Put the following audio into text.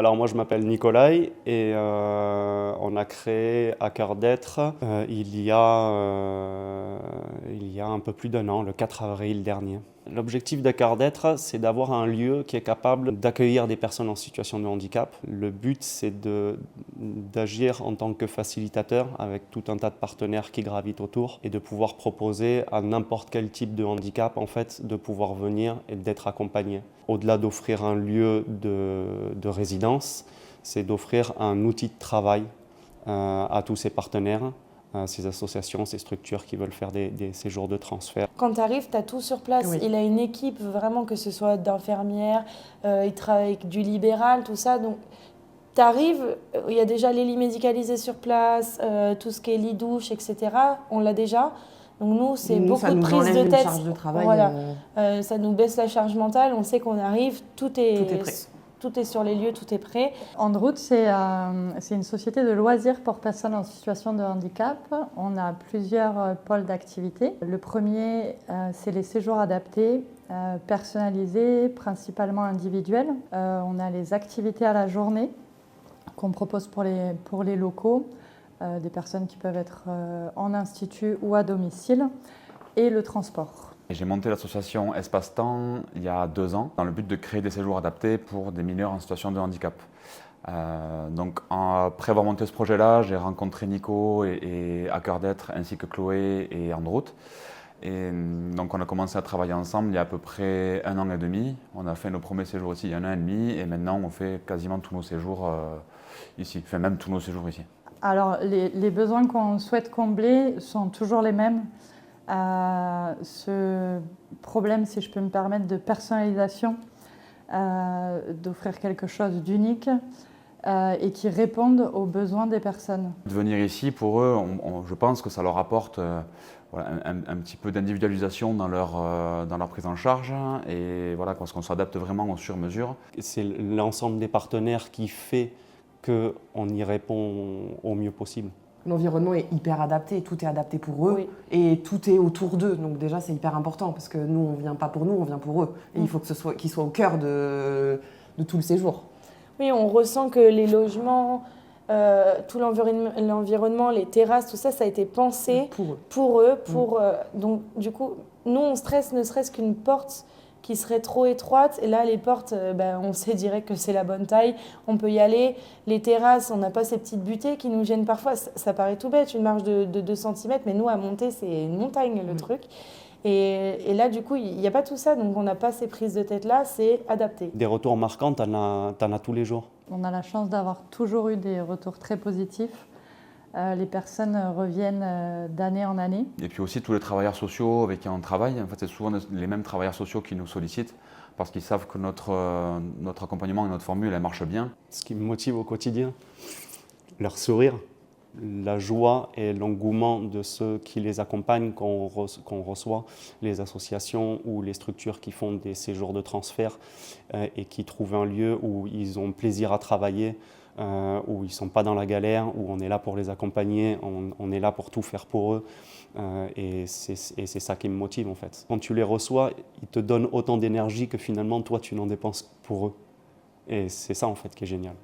Alors moi je m'appelle Nikolai et on a créé À Cœur d'être il y a un peu plus d'1 an, le 4 avril dernier. L'objectif d'À Cœur d'être, c'est d'avoir un lieu qui est capable d'accueillir des personnes en situation de handicap. Le but, c'est d'agir en tant que facilitateur avec tout un tas de partenaires qui gravitent autour et de pouvoir proposer à n'importe quel type de handicap en fait, de pouvoir venir et d'être accompagné. Au-delà d'offrir un lieu de résidence, c'est d'offrir un outil de travail à tous ces partenaires, ces associations, ces structures qui veulent faire des séjours de transfert. Quand tu arrives, tu as tout sur place. Oui. Il a une équipe, vraiment, que ce soit d'infirmières, il travaille avec du libéral, tout ça. Donc, tu arrives, il y a déjà les lits médicalisés sur place, tout ce qui est lit douche, etc. On l'a déjà. Donc nous, c'est beaucoup de prise de tête. Charge de travail, voilà. Ça nous baisse la charge mentale. On sait qu'on arrive, tout est prêt. Tout est sur les lieux, tout est prêt. En route, c'est une société de loisirs pour personnes en situation de handicap. On a plusieurs pôles d'activité. Le premier, c'est les séjours adaptés, personnalisés, principalement individuels. On a les activités à la journée qu'on propose pour les locaux, des personnes qui peuvent être en institut ou à domicile, et le transport. J'ai monté l'association Espace-Temps il y a 2 ans dans le but de créer des séjours adaptés pour des mineurs en situation de handicap. Donc après avoir monté ce projet-là, j'ai rencontré Nico et À Cœur d'être ainsi que Chloé et Androute. Et donc on a commencé à travailler ensemble il y a à peu près 1 an et demi. On a fait nos premiers séjours aussi il y a 1 an et demi et maintenant on fait quasiment tous nos séjours ici, enfin même tous nos séjours ici. Alors les besoins qu'on souhaite combler sont toujours les mêmes. Ce problème, si je peux me permettre, de personnalisation, d'offrir quelque chose d'unique et qui réponde aux besoins des personnes. De venir ici, pour eux, je pense que ça leur apporte voilà, un petit peu d'individualisation dans leur prise en charge et voilà, parce qu'on s'adapte vraiment au sur-mesure. C'est l'ensemble des partenaires qui fait qu'on y répond au mieux possible. L'environnement est hyper adapté, tout est adapté pour eux et tout est autour d'eux. Donc déjà, c'est hyper important parce que nous, on ne vient pas pour nous, on vient pour eux. Et il faut qu'ils soient au cœur de tout le séjour. Oui, on ressent que les logements, tout l'environnement, les terrasses, tout ça, ça a été pensé pour eux. Donc du coup, nous, on stresse ne serait-ce qu'une porte qui serait trop étroite. Et là, les portes, on sait direct que c'est la bonne taille. On peut y aller. Les terrasses, on n'a pas ces petites butées qui nous gênent parfois. Ça paraît tout bête, une marge de 2 cm, mais nous, à monter, c'est une montagne, le truc. Et là, du coup, il n'y a pas tout ça. Donc, on n'a pas ces prises de tête-là. C'est adapté. Des retours marquants, t'en as tous les jours. On a la chance d'avoir toujours eu des retours très positifs. Les personnes reviennent d'année en année. Et puis aussi tous les travailleurs sociaux avec qui on travaille, en fait, c'est souvent les mêmes travailleurs sociaux qui nous sollicitent parce qu'ils savent que notre accompagnement et notre formule, elle marche bien. Ce qui me motive au quotidien, leur sourire, la joie et l'engouement de ceux qui les accompagnent qu'on reçoit, les associations ou les structures qui font des séjours de transfert et qui trouvent un lieu où ils ont plaisir à travailler, où ils ne sont pas dans la galère, où on est là pour les accompagner, on est là pour tout faire pour eux. Et c'est ça qui me motive en fait. Quand tu les reçois, ils te donnent autant d'énergie que finalement toi tu n'en dépenses pour eux. Et c'est ça en fait qui est génial.